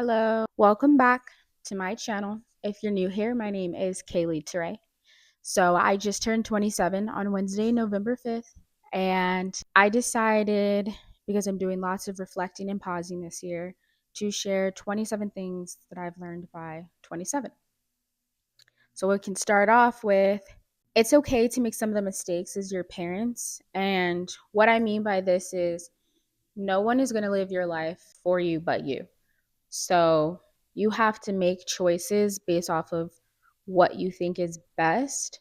Hello, welcome back to my channel. If you're new here, my name is Kaylee Teray. So I just turned 27 on Wednesday, November 5th, and I decided, because I'm doing lots of reflecting and pausing this year, to share 27 things that I've learned by 27. So we can start off with it's okay to make some of the mistakes as your parents. And what I mean by this is no one is going to live your life for you but you. So you have to make choices based off of what you think is best.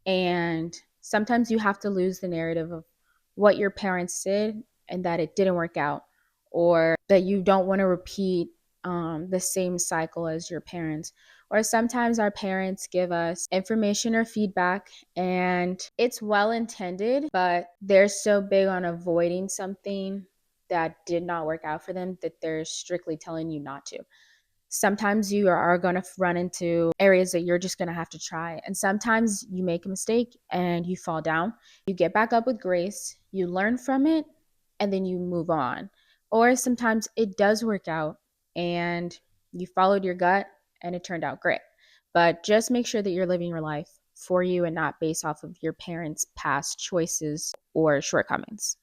And sometimes you have to lose the narrative of what your parents did and that it didn't work out, or that you don't want to repeat the same cycle as your parents. Or sometimes our parents give us information or feedback and it's well intended, but they're so big on avoiding something that did not work out for them that they're strictly telling you not to. Sometimes you are going to run into areas that you're just going to have to try. And sometimes you make a mistake and you fall down. You get back up with grace, you learn from it, and then you move on. Or sometimes it does work out and you followed your gut and it turned out great. But just make sure that you're living your life for you and not based off of your parents' past choices or shortcomings.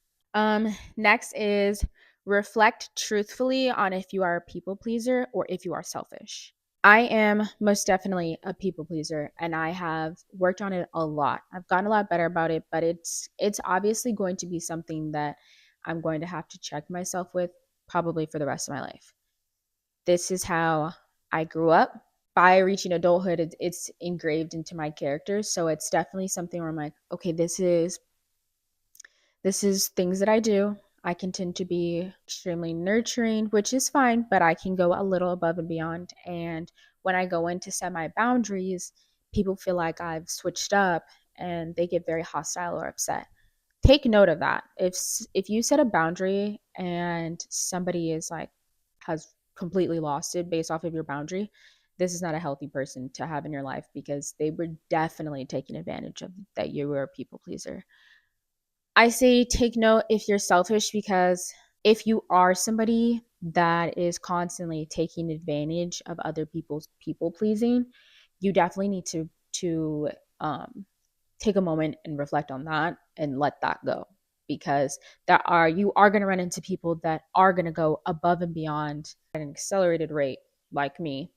Next is reflect truthfully on if you are a people pleaser or if you are selfish. I am most definitely a people pleaser and I have worked on it a lot. I've gotten a lot better about it, but it's obviously going to be something that I'm going to have to check myself with probably for the rest of my life. This is how I grew up. By reaching adulthood, it's engraved into my character. So it's definitely something where I'm like, okay, this is things that I do. I can tend to be extremely nurturing, which is fine, but I can go a little above and beyond. And when I go in to set my boundaries, people feel like I've switched up and they get very hostile or upset. Take note of that. If you set a boundary and somebody is like has completely lost it based off of your boundary, this is not a healthy person to have in your life because they were definitely taking advantage of that you were a people pleaser. I say take note if you're selfish because if you are somebody that is constantly taking advantage of other people's people pleasing, you definitely need to um, take a moment and reflect on that and let that go because you are going to run into people that are going to go above and beyond at an accelerated rate like me,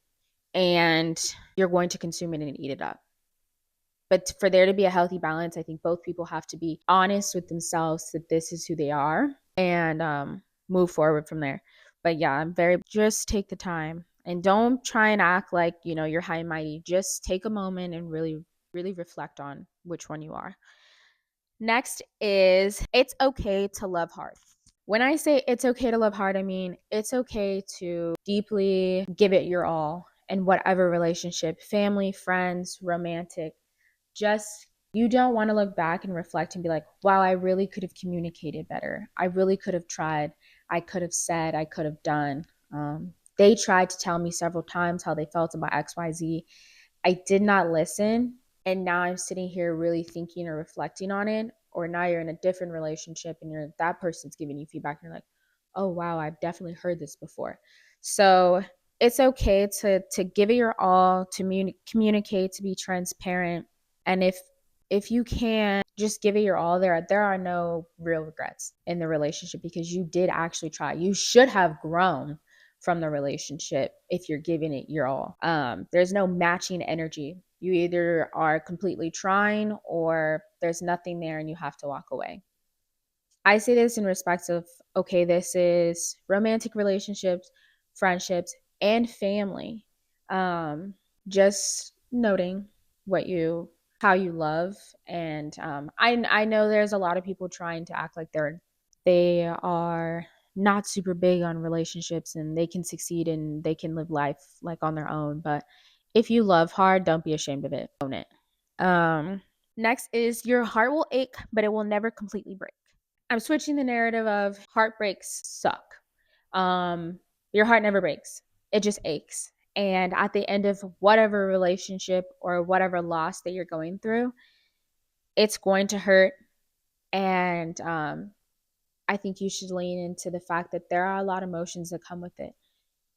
and you're going to consume it and eat it up. But for there to be a healthy balance, I think both people have to be honest with themselves that this is who they are and move forward from there. But yeah, I'm very just take the time and don't try and act like you're high and mighty. Just take a moment and really, really reflect on which one you are. Next is it's okay to love hard. When I say it's okay to love hard, I mean it's okay to deeply give it your all in whatever relationship, family, friends, romantic. Just you don't want to look back and reflect and be like, wow, I really could have communicated better. I really could have tried. I could have said, I could have done. They tried to tell me several times how they felt about XYZ. I did not listen. And now I'm sitting here really thinking or reflecting on it. Or now you're in a different relationship and that person's giving you feedback and you're like, oh wow, I've definitely heard this before. So it's okay to give it your all, to communicate, to be transparent. And if you can just give it your all, there are no real regrets in the relationship because you did actually try. You should have grown from the relationship if you're giving it your all. There's no matching energy. You either are completely trying or there's nothing there and you have to walk away. I say this in respect of, okay, this is romantic relationships, friendships, and family. Just noting what how you love. And I know there's a lot of people trying to act like they are not super big on relationships and they can succeed and they can live life like on their own. But if you love hard, don't be ashamed of it. Own it. Um, Next is your heart will ache, but it will never completely break. I'm switching the narrative of heartbreaks suck. Um, your heart never breaks. It just aches. And at the end of whatever relationship or whatever loss that you're going through, it's going to hurt. And I think you should lean into the fact that there are a lot of emotions that come with it.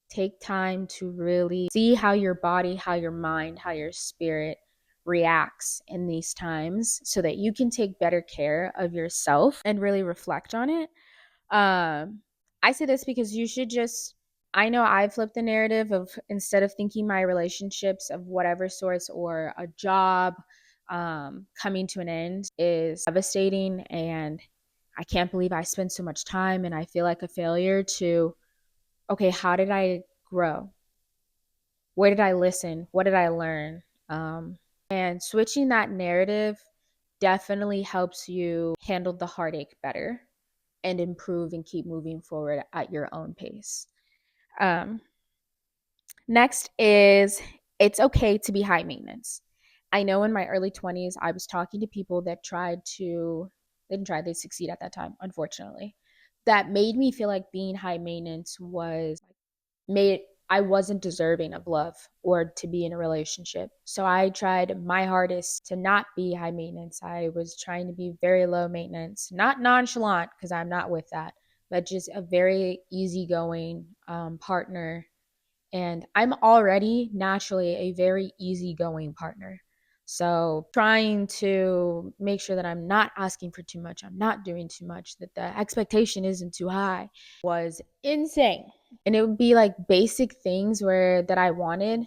Take time to really see how your body, how your mind, how your spirit reacts in these times so that you can take better care of yourself and really reflect on it. I say this because you should just, I know I flipped the narrative of instead of thinking my relationships of whatever sorts or a job coming to an end is devastating and I can't believe I spent so much time and I feel like a failure to, okay, how did I grow? Where did I listen? What did I learn? And switching that narrative definitely helps you handle the heartache better and improve and keep moving forward at your own pace. Um, Next is it's okay to be high maintenance. I know in my early 20s, I was talking to people that they didn't try, they succeed at that time, unfortunately. That made me feel like being high maintenance was made I wasn't deserving of love or to be in a relationship. So I tried my hardest to not be high maintenance. I was trying to be very low maintenance, not nonchalant because I'm not with that, but just a very easygoing partner. And I'm already naturally a very easygoing partner. So trying to make sure that I'm not asking for too much, I'm not doing too much, that the expectation isn't too high was insane. And it would be like basic things where that I wanted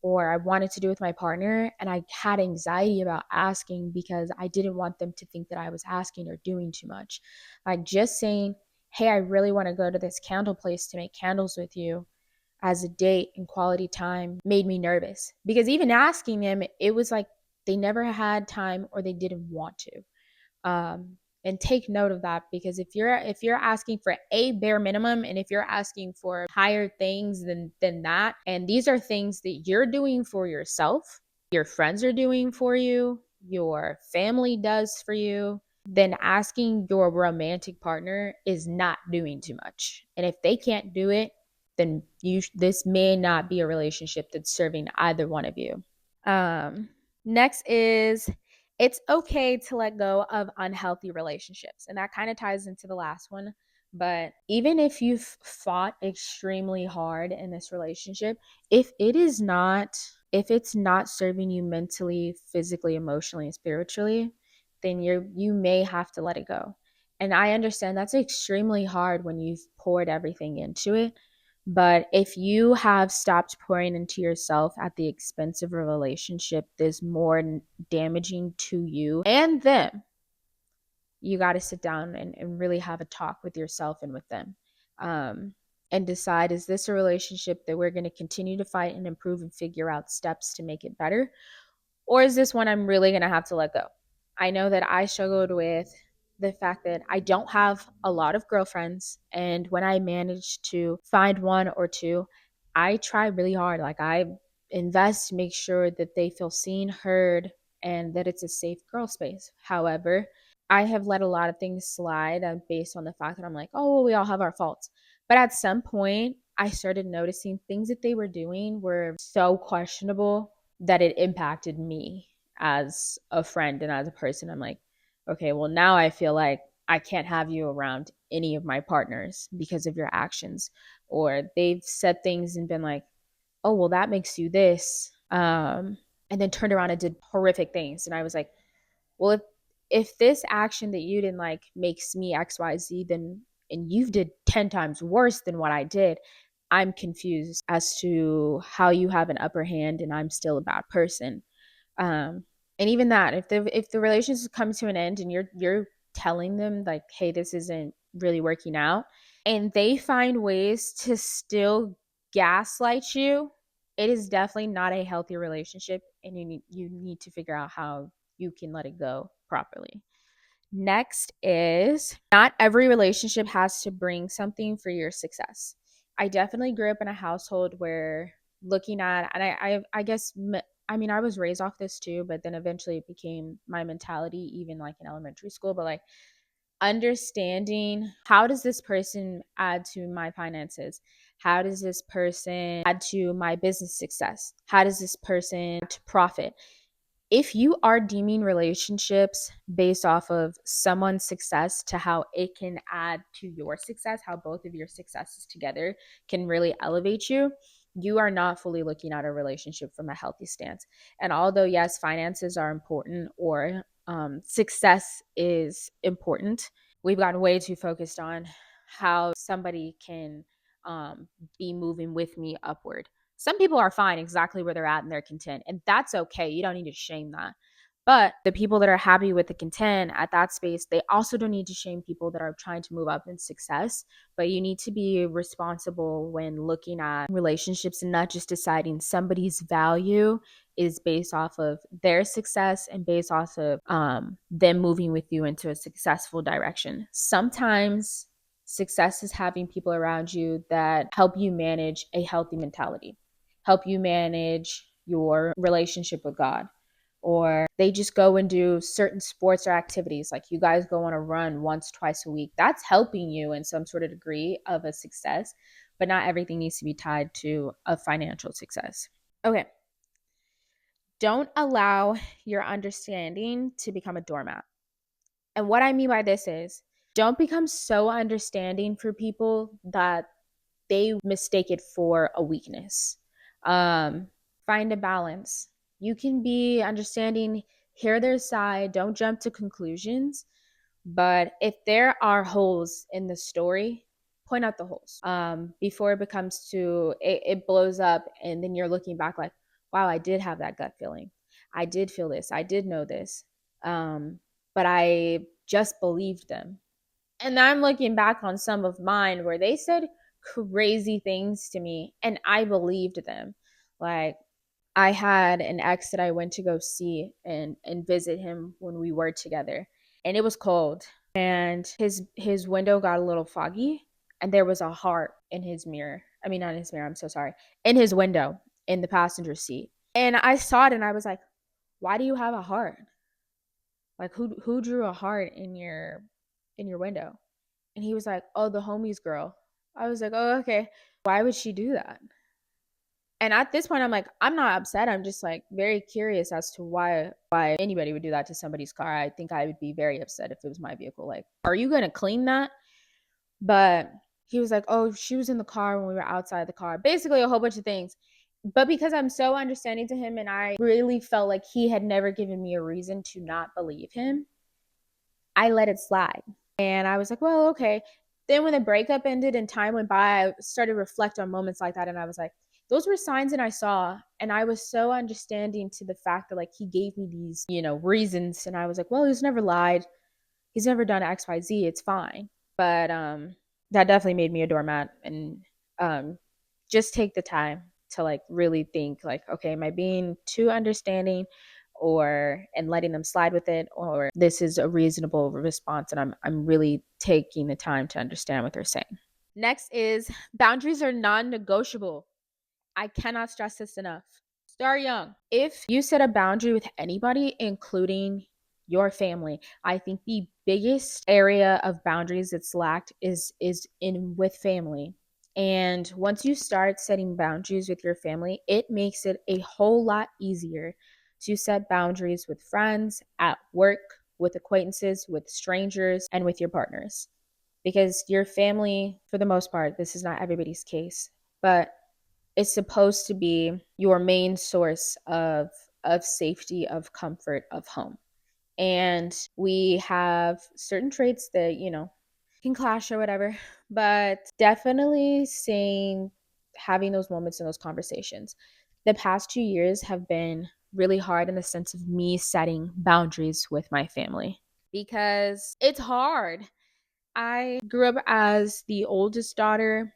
or I wanted to do with my partner and I had anxiety about asking because I didn't want them to think that I was asking or doing too much. Like just saying, "Hey, I really want to go to this candle place to make candles with you." As a date and quality time made me nervous because even asking them, it was like they never had time or they didn't want to. And take note of that because if you're asking for a bare minimum and if you're asking for higher things than that, and these are things that you're doing for yourself, your friends are doing for you, your family does for you, then asking your romantic partner is not doing too much. And if they can't do it, then this may not be a relationship that's serving either one of you. Next is it's okay to let go of unhealthy relationships. And that kind of ties into the last one. But even if you've fought extremely hard in this relationship, if it's not serving you mentally, physically, emotionally, and spiritually, then you may have to let it go. And I understand that's extremely hard when you've poured everything into it. But if you have stopped pouring into yourself at the expense of a relationship that's more damaging to you and them, you got to sit down and really have a talk with yourself and with them. Um, and decide, is this a relationship that we're going to continue to fight and improve and figure out steps to make it better? Or is this one I'm really going to have to let go? I know that I struggled with the fact that I don't have a lot of girlfriends. And when I manage to find one or two, I try really hard. Like I invest, make sure that they feel seen, heard, and that it's a safe girl space. However, I have let a lot of things slide based on the fact that I'm like, oh, well, we all have our faults. But at some point, I started noticing things that they were doing were so questionable that it impacted me as a friend and as a person. I'm like, okay, well, now I feel like I can't have you around any of my partners because of your actions. Or they've said things and been like, oh, well, that makes you this. And then turned around and did horrific things. And I was like, well, if this action that you didn't like makes me XYZ, then and you did 10 times worse than what I did, I'm confused as to how you have an upper hand and I'm still a bad person. Um, and even that, if the relationship comes to an end and you're telling them like, hey, this isn't really working out, and they find ways to still gaslight you, it is definitely not a healthy relationship, and you need to figure out how you can let it go properly. Next is not every relationship has to bring something for your success. I definitely grew up in a household where looking at, and I guess, I mean, I was raised off this too, but then eventually it became my mentality, even like in elementary school. But like understanding how does this person add to my finances? How does this person add to my business success? How does this person add to profit? if you are deeming relationships based off of someone's success to how it can add to your success, how both of your successes together can really elevate you, you are not fully looking at a relationship from a healthy stance. And although, yes, finances are important, or success is important, we've gotten way too focused on how somebody can be moving with me upward. Some people are fine exactly where they're at and they're content, and that's okay. You don't need to shame that. But the people that are happy with the content at that space, they also don't need to shame people that are trying to move up in success. But you need to be responsible when looking at relationships and not just deciding somebody's value is based off of their success and based off of them moving with you into a successful direction. Sometimes success is having people around you that help you manage a healthy mentality, help you manage your relationship with God, or they just go and do certain sports or activities. Like you guys go on a run once, twice a week. That's helping you in some sort of degree of a success, but not everything needs to be tied to a financial success. Okay. Don't allow your understanding to become a doormat. And what I mean by this is don't become so understanding for people that they mistake it for a weakness. Um, Find a balance. You can be understanding, hear their side, don't jump to conclusions. But if there are holes in the story, point out the holes before it becomes it blows up. And then you're looking back like, wow, I did have that gut feeling. I did feel this. I did know this. But I just believed them. And I'm looking back on some of mine where they said crazy things to me and I believed them. Like I had an ex that I went to go see and visit him when we were together. And it was cold. And his window got a little foggy and there was a heart in his mirror. I mean not in his mirror, I'm so sorry. In his window in the passenger seat. And I saw it and I was like, "Why do you have a heart? Like who drew a heart in your window?" And he was like, "Oh, the homie's girl." I was like, "Oh, okay. Why would she do that?" And at this point, I'm like, I'm not upset. I'm just like very curious as to why anybody would do that to somebody's car. I think I would be very upset if it was my vehicle. Like, are you gonna clean that? But he was like, "Oh, she was in the car when we were outside the car." Basically, a whole bunch of things. But because I'm so understanding to him, and I really felt like he had never given me a reason to not believe him, I let it slide. And I was like, well, okay. Then when the breakup ended and time went by, I started to reflect on moments like that. And I was like, those were signs that I saw. And I was so understanding to the fact that like he gave me these, reasons. And I was like, well, he's never lied. He's never done XYZ. It's fine. But that definitely made me a doormat. And just take the time to like really think like, okay, am I being too understanding or and letting them slide with it, or this is a reasonable response and I'm really taking the time to understand what they're saying. Next is boundaries are non-negotiable. I cannot stress this enough. Start young. If you set a boundary with anybody, including your family, I think the biggest area of boundaries that's lacked is in with family. And once you start setting boundaries with your family, it makes it a whole lot easier to set boundaries with friends, at work, with acquaintances, with strangers, and with your partners. Because your family, for the most part, this is not everybody's case, but it's supposed to be your main source of safety, of comfort, of home. And we have certain traits that, can clash or whatever, but definitely saying having those moments and those conversations. The past 2 years have been really hard in the sense of me setting boundaries with my family because it's hard. I grew up as the oldest daughter,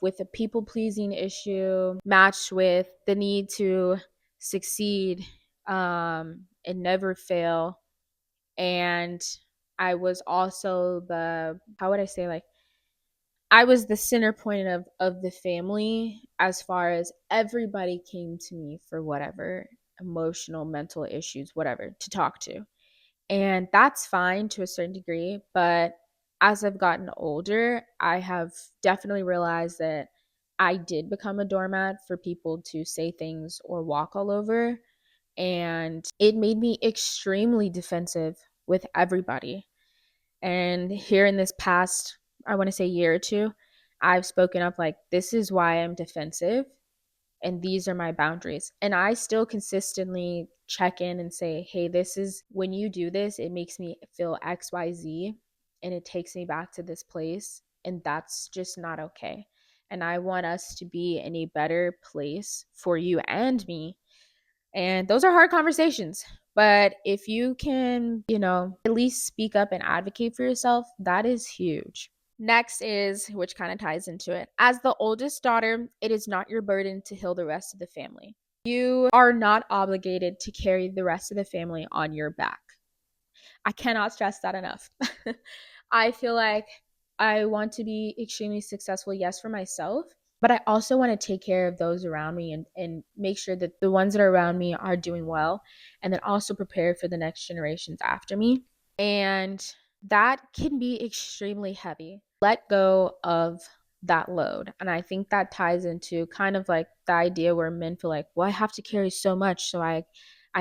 with a people pleasing issue matched with the need to succeed, and never fail. And I was also how would I say, like, I was the center point of the family as far as everybody came to me for whatever emotional, mental issues, whatever, to talk to. And that's fine to a certain degree. But as I've gotten older, I have definitely realized that I did become a doormat for people to say things or walk all over. and it made me extremely defensive with everybody. And here in this past, I want to say year or two, I've spoken up like, this is why I'm defensive and these are my boundaries. And I still consistently check in and say, hey, this is when you do this, it makes me feel XYZ and it takes me back to this place. And that's just not okay. And I want us to be in a better place for you and me. And those are hard conversations. But if you can, at least speak up and advocate for yourself, that is huge. Next is, which kind of ties into it, as the oldest daughter, it is not your burden to heal the rest of the family. You are not obligated to carry the rest of the family on your back. I cannot stress that enough. I feel like I want to be extremely successful, yes, for myself, but I also want to take care of those around me and make sure that the ones that are around me are doing well, and then also prepare for the next generations after me. And that can be extremely heavy. Let go of that load. And I think that ties into kind of like the idea where men feel like, well, I have to carry so much, so I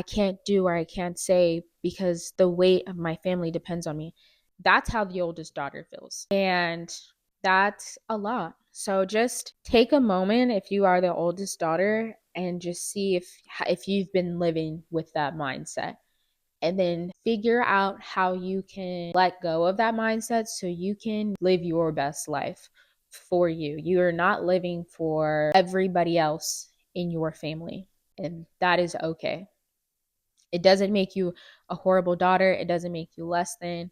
can't do or I can't say because the weight of my family depends on me. That's how the oldest daughter feels. And that's a lot. So just take a moment if you are the oldest daughter and just see if you've been living with that mindset, and then figure out how you can let go of that mindset so you can live your best life for you. You are not living for everybody else in your family, and that is okay. It doesn't make you a horrible daughter, it doesn't make you less than.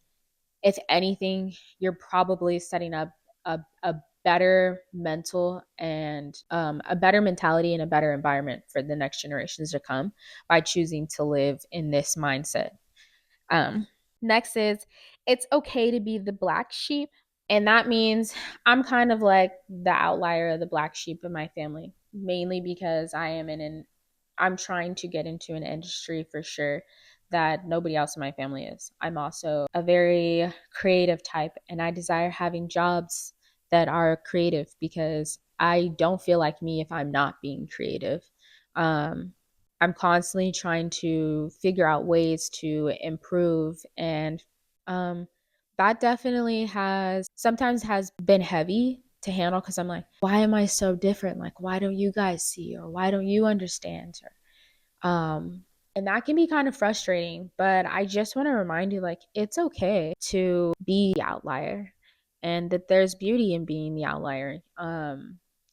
If anything, you're probably setting up a better mental and a better mentality and a better environment for the next generations to come by choosing to live in this mindset. um, Next is, it's okay to be the black sheep. And that means I'm kind of like the outlier of the black sheep in my family, mainly because I'm trying to get into an industry for sure that nobody else in my family is. I'm also a very creative type and I desire having jobs that are creative because I don't feel like me if I'm not being creative. Um, I'm constantly trying to figure out ways to improve, and that definitely has been heavy to handle because I'm like, why am I so different? Like, why don't you guys see, or why don't you understand? Um, and that can be kind of frustrating, but I just want to remind you like, it's okay to be the outlier and that there's beauty in being the outlier.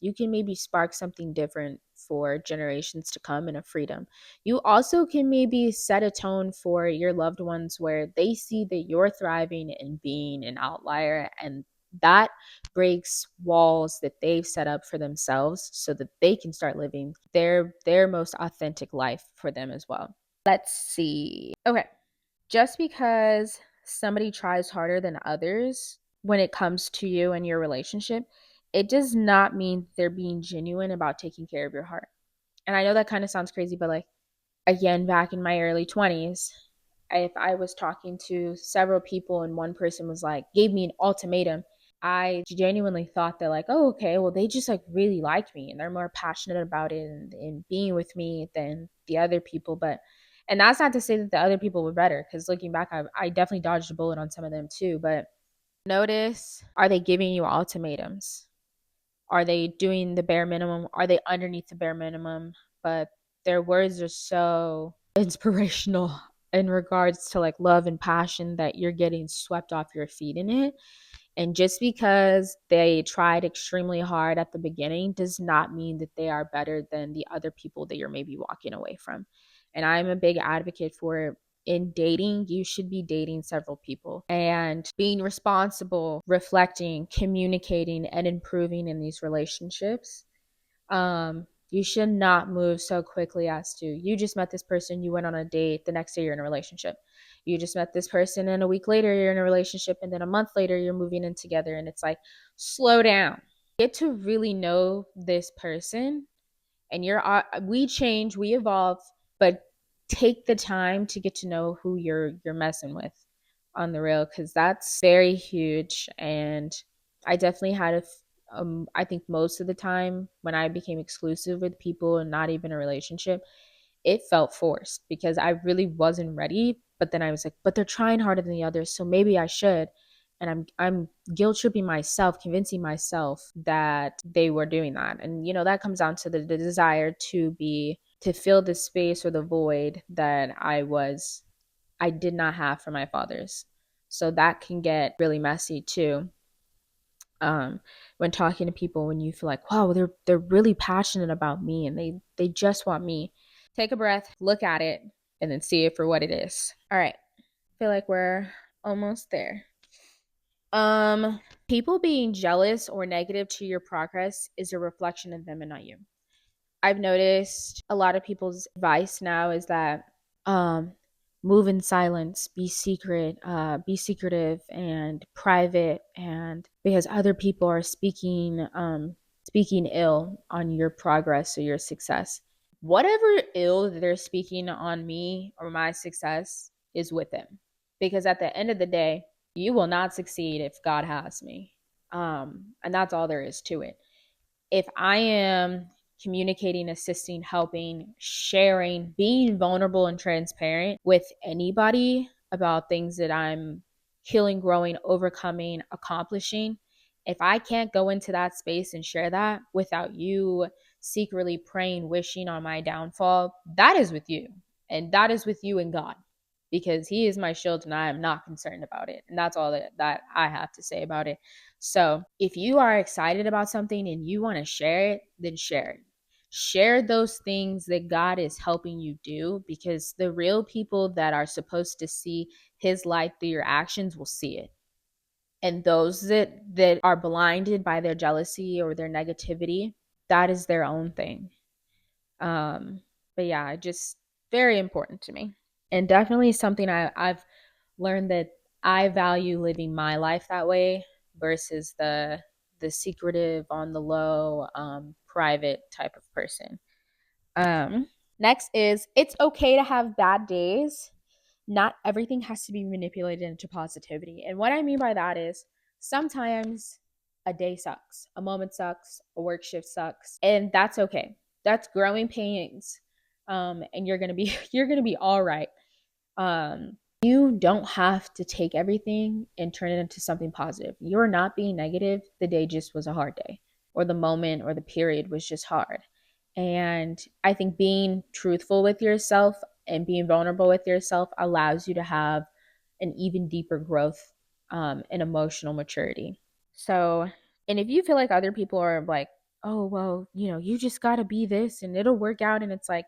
You can maybe spark something different for generations to come and a freedom. You also can maybe set a tone for your loved ones where they see that you're thriving and being an outlier, and that breaks walls that they've set up for themselves so that they can start living their most authentic life for them as well. Let's see. Okay. Just because somebody tries harder than others when it comes to you and your relationship, it does not mean they're being genuine about taking care of your heart. And I know that kind of sounds crazy, but like, again, back in my early 20s, if I was talking to several people and one person was like, gave me an ultimatum, I genuinely thought that like, oh, okay, well, they just like really like me and they're more passionate about it and being with me than the other people. But, and that's not to say that the other people were better, because looking back, I definitely dodged a bullet on some of them too. But notice, are they giving you ultimatums? Are they doing the bare minimum? Are they underneath the bare minimum? But their words are so inspirational in regards to like love and passion that you're getting swept off your feet in it. And just because they tried extremely hard at the beginning does not mean that they are better than the other people that you're maybe walking away from. And I'm a big advocate for, in dating, you should be dating several people and being responsible, reflecting, communicating, and improving in these relationships. You should not move so quickly as to, you just met this person, you went on a date, the next day you're in a relationship. You just met this person and a week later you're in a relationship, and then a month later you're moving in together, and it's like, slow down. Get to really know this person, and we change, we evolve, but take the time to get to know who you're messing with on the real, because that's very huge. And I definitely had I think most of the time when I became exclusive with people and not even a relationship, it felt forced because I really wasn't ready. But then I was like, but they're trying harder than the others, so maybe I should. And I'm guilt tripping myself, convincing myself that they were doing that. And that comes down to the desire to fill the space or the void that I did not have for my fathers. So that can get really messy too. When talking to people, when you feel like, wow, they're really passionate about me and they just want me. Take a breath, look at it, and then see it for what it is. All right. I feel like we're almost there. Um, People being jealous or negative to your progress is a reflection of them and not you. I've noticed a lot of people's advice now is that um move in silence, be secretive and private, and because other people are speaking ill on your progress or your success. Whatever ill that they're speaking on me or my success is with them. Because at the end of the day, you will not succeed if God has me. And that's all there is to it. If I am communicating, assisting, helping, sharing, being vulnerable and transparent with anybody about things that I'm healing, growing, overcoming, accomplishing, if I can't go into that space and share that without you secretly praying, wishing on my downfall, that is with you. And that is with you and God, because He is my shield and I am not concerned about it. And that's all that I have to say about it. So if you are excited about something and you want to share it, then share it. Share those things that God is helping you do, because the real people that are supposed to see His light through your actions will see it. And those that are blinded by their jealousy or their negativity, that is their own thing. But yeah, just very important to me. And definitely something I've learned that I value living my life that way versus the secretive, on the low, private type of person. Um, Next is, it's okay to have bad days. Not everything has to be manipulated into positivity. And what I mean by that is sometimes a day sucks, a moment sucks, a work shift sucks, and that's okay. That's growing pains. And you're gonna be you're gonna be all right. You don't have to take everything and turn it into something positive. You're not being negative. The day just was a hard day, or the moment or the period was just hard. And I think being truthful with yourself and being vulnerable with yourself allows you to have an even deeper growth and emotional maturity. So, and if you feel like other people are like, oh, well, you just got to be this and it'll work out. And it's like,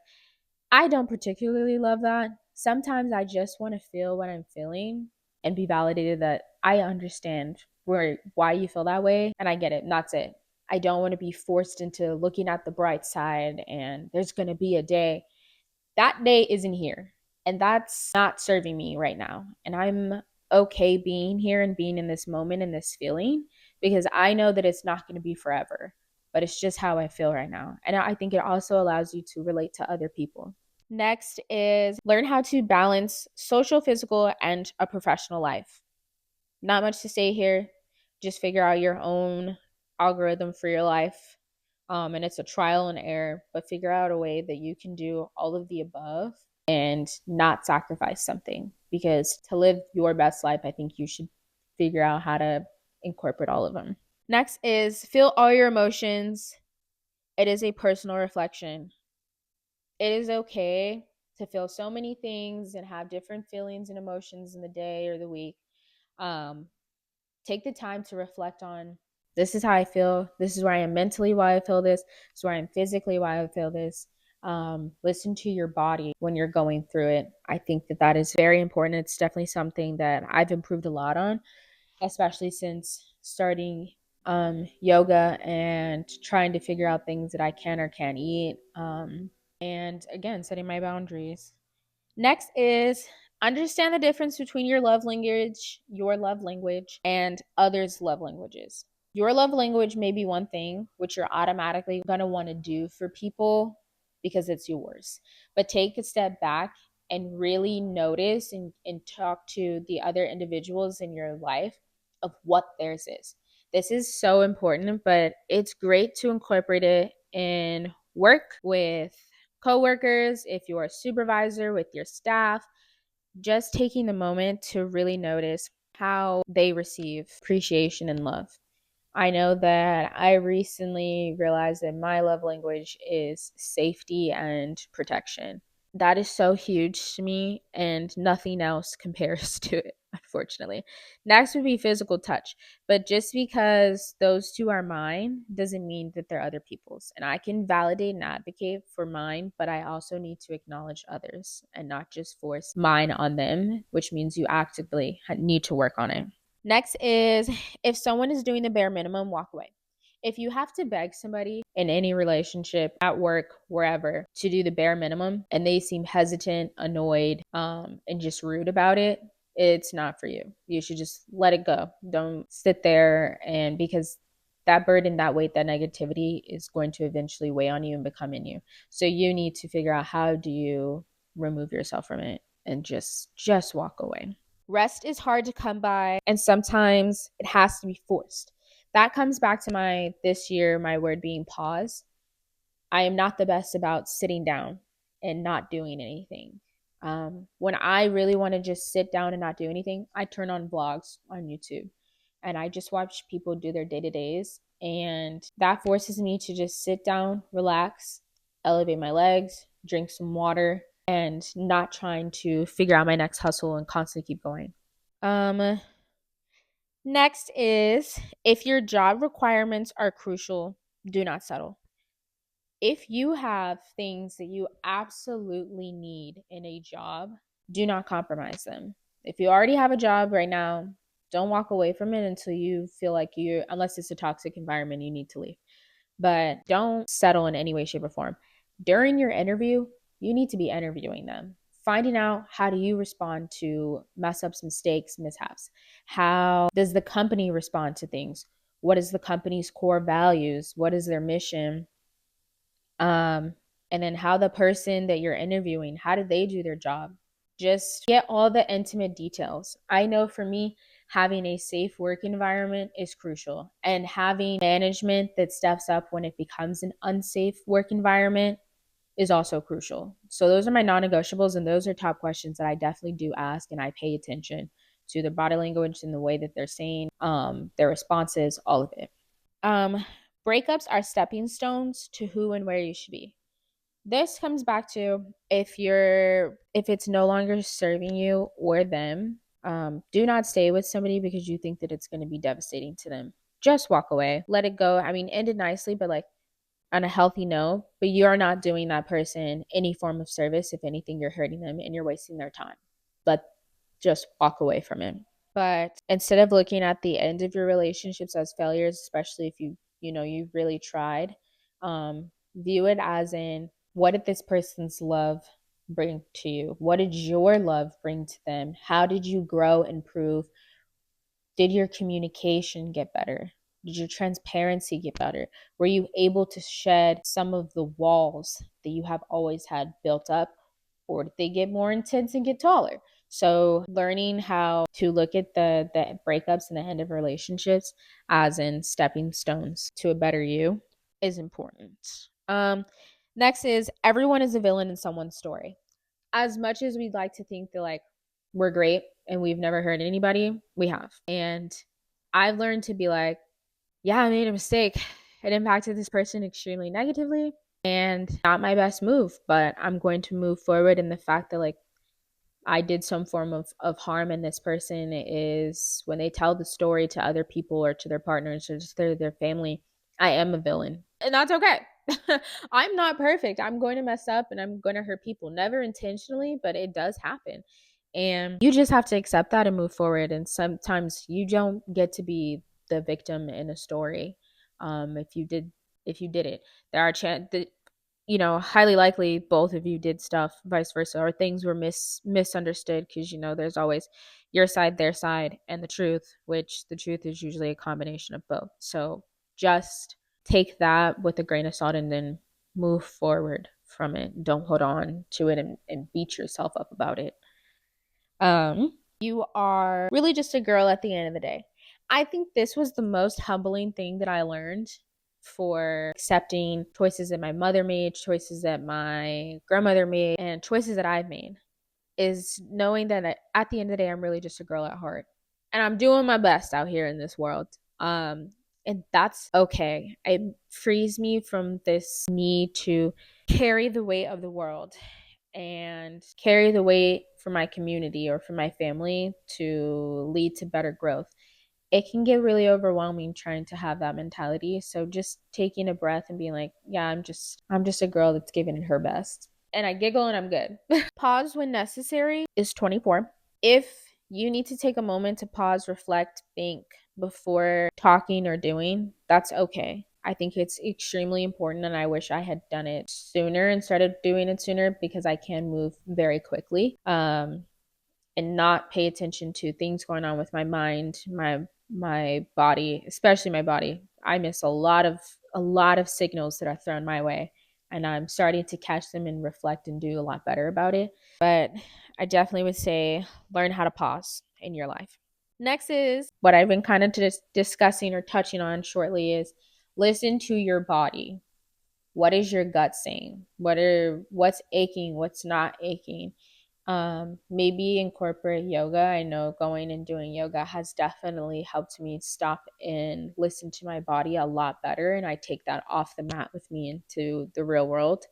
I don't particularly love that. Sometimes I just want to feel what I'm feeling and be validated that I understand why you feel that way and I get it. And that's it. I don't want to be forced into looking at the bright side and there's going to be a day. That day isn't here. And that's not serving me right now. And I'm okay being here and being in this moment and this feeling, because I know that it's not going to be forever, but it's just how I feel right now. And I think it also allows you to relate to other people. Next is learn how to balance social, physical, and a professional life. Not much to say here. Just figure out your own algorithm for your life. And it's a trial and error, but figure out a way that you can do all of the above and not sacrifice something. Because to live your best life, I think you should figure out how to incorporate all of them. Next is feel all your emotions. It is a personal reflection. It is okay to feel so many things and have different feelings and emotions in the day or the week. Um, Take the time to reflect on, this is how I feel. This is where I am mentally, why I feel this. This is where I am physically, why I feel this. Listen to your body when you're going through it. I think that is very important. It's definitely something that I've improved a lot on, especially since starting yoga and trying to figure out things that I can or can't eat. And again, setting my boundaries. Next is understand the difference between your love language, and others' love languages. Your love language may be one thing, which you're automatically going to want to do for people because it's yours. But take a step back and really notice and talk to the other individuals in your life of what theirs is. This is so important, but it's great to incorporate it in work, with coworkers, if you're a supervisor, with your staff, just taking the moment to really notice how they receive appreciation and love. I know that I recently realized that my love language is safety and protection. That is so huge to me, and nothing else compares to it, unfortunately. Next would be physical touch. But just because those two are mine doesn't mean that they're other people's. And I can validate and advocate for mine, but I also need to acknowledge others and not just force mine on them, which means you actively need to work on it. Next is, if someone is doing the bare minimum, walk away. If you have to beg somebody in any relationship, at work, wherever, to do the bare minimum and they seem hesitant, annoyed, and just rude about it, it's not for you. You should just let it go. Don't sit there, and because that burden, that weight, that negativity is going to eventually weigh on you and become in you. So you need to figure out, how do you remove yourself from it and just walk away. Rest is hard to come by, and sometimes it has to be forced. That comes back to my this year, my word being pause. I am not the best about sitting down and not doing anything. When I really want to just sit down and not do anything, I turn on vlogs on YouTube and I just watch people do their day to days. And that forces me to just sit down, relax, elevate my legs, drink some water, and not trying to figure out my next hustle and constantly keep going. Um, Next is, if your job requirements are crucial, do not settle. If you have things that you absolutely need in a job, do not compromise them. If you already have a job right now, don't walk away from it until you feel like unless it's a toxic environment, you need to leave. But don't settle in any way, shape, or form. During your interview, you need to be interviewing them, finding out, how do you respond to mess ups, mistakes, mishaps? How does the company respond to things? What is the company's core values? What is their mission? um and then how the person that you're interviewing, how did they do their job? Just get all the intimate details. I know for me, having a safe work environment is crucial, and having management that steps up when it becomes an unsafe work environment is also crucial. So those are my non-negotiables, and those are top questions that I definitely do ask, and I pay attention to their body language and the way that they're saying their responses, all of it. um Breakups are stepping stones to who and where you should be. This comes back to, if it's no longer serving you or them, do not stay with somebody because you think that it's going to be devastating to them. Just walk away, let it go. I mean, end it nicely, but like on a healthy note. But you're not doing that person any form of service. If anything, you're hurting them and you're wasting their time. But just walk away from it. But instead of looking at the end of your relationships as failures, especially if you've really tried, view it as in, what did this person's love bring to you? What did your love bring to them? How did you grow, improve? Did your communication get better? Did your transparency get better? Were you able to shed some of the walls that you have always had built up? Or did they get more intense and get taller? So learning how to look at the breakups and the end of relationships as in stepping stones to a better you is important. Next is, everyone is a villain in someone's story. As much as we'd like to think that like we're great and we've never hurt anybody, we have. And I've learned to be like, yeah, I made a mistake. It impacted this person extremely negatively and not my best move, but I'm going to move forward in the fact that like I did some form of harm, and this person is, when they tell the story to other people or to their partners or just their family, I am a villain. And that's okay. I'm not perfect. I'm going to mess up and I'm going to hurt people. Never intentionally, but it does happen. And you just have to accept that and move forward. And sometimes you don't get to be the victim in a story. If you did, it, there are highly likely both of you did stuff, vice versa, or things were misunderstood, because there's always your side, their side, and the truth, which the truth is usually a combination of both. So just take that with a grain of salt and then move forward from it. Don't hold on to it and beat yourself up about it. You are really just a girl at the end of the day. I think this was the most humbling thing that I learned for accepting choices that my mother made, choices that my grandmother made, and choices that I've made, is knowing that at the end of the day, I'm really just a girl at heart. And I'm doing my best out here in this world. And that's okay. It frees me from this need to carry the weight of the world and carry the weight for my community or for my family to lead to better growth. It can get really overwhelming trying to have that mentality. So just taking a breath and being like, yeah, I'm just a girl that's giving it her best. And I giggle and I'm good. Pause when necessary is 24. If you need to take a moment to pause, reflect, think before talking or doing, that's okay. I think it's extremely important, and I wish I had done it sooner and started doing it sooner because I can move very quickly. And not pay attention to things going on with my mind, my body, especially my body. I miss a lot of signals that are thrown my way, and I'm starting to catch them and reflect and do a lot better about it. But I definitely would say learn how to pause in your life. Next is what I've been kind of just discussing or touching on shortly is listen to your body. What is your gut saying? What's aching, what's not aching? Maybe incorporate yoga. I know going and doing yoga has definitely helped me stop and listen to my body a lot better, and I take that off the mat with me into the real world,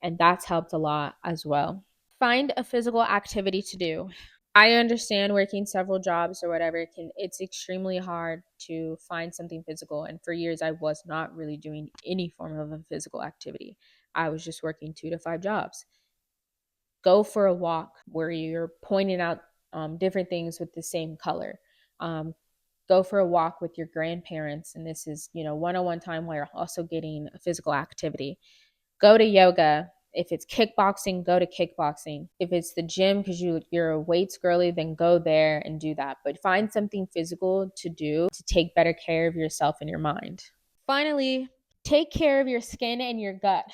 and that's helped a lot as well. Find a physical activity to do. I understand working several jobs or whatever it's extremely hard to find something physical, and for years I was not really doing any form of a physical activity. I was just working 2 to 5 jobs. Go for a walk where you're pointing out different things with the same color. Um, go for a walk with your grandparents, and this is one-on-one time where you're also getting a physical activity. Go to yoga. If it's kickboxing, go to kickboxing. If it's the gym because you're a weights girly, then go there and do that. But find something physical to do to take better care of yourself and your mind. Finally, take care of your skin and your gut.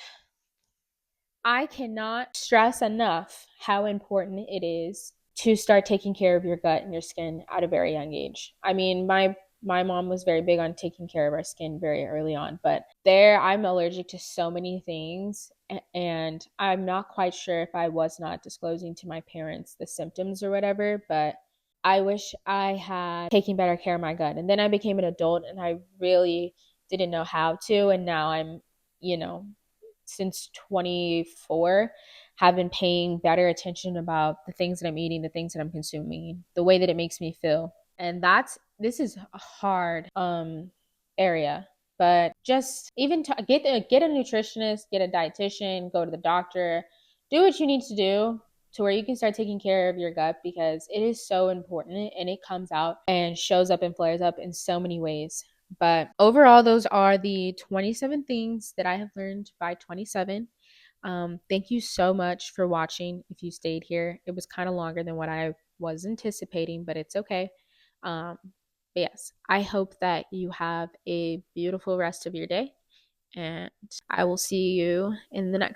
I cannot stress enough how important it is to start taking care of your gut and your skin at a very young age. I mean, my mom was very big on taking care of our skin very early on, but there I'm allergic to so many things, and I'm not quite sure if I was not disclosing to my parents the symptoms or whatever, but I wish I had taken better care of my gut. And then I became an adult and I really didn't know how to, and now I'm, you know, since 24 have been paying better attention about the things that I'm eating, the things that I'm consuming, the way that it makes me feel. And this is a hard area, but just even get a nutritionist, get a dietitian, go to the doctor, do what you need to do to where you can start taking care of your gut, because it is so important and it comes out and shows up and flares up in so many ways. But overall, those are the 27 things that I have learned by 27. Thank you so much for watching. If you stayed here, it was kind of longer than what I was anticipating, but it's okay. Um, but yes, I hope that you have a beautiful rest of your day, and I will see you in the next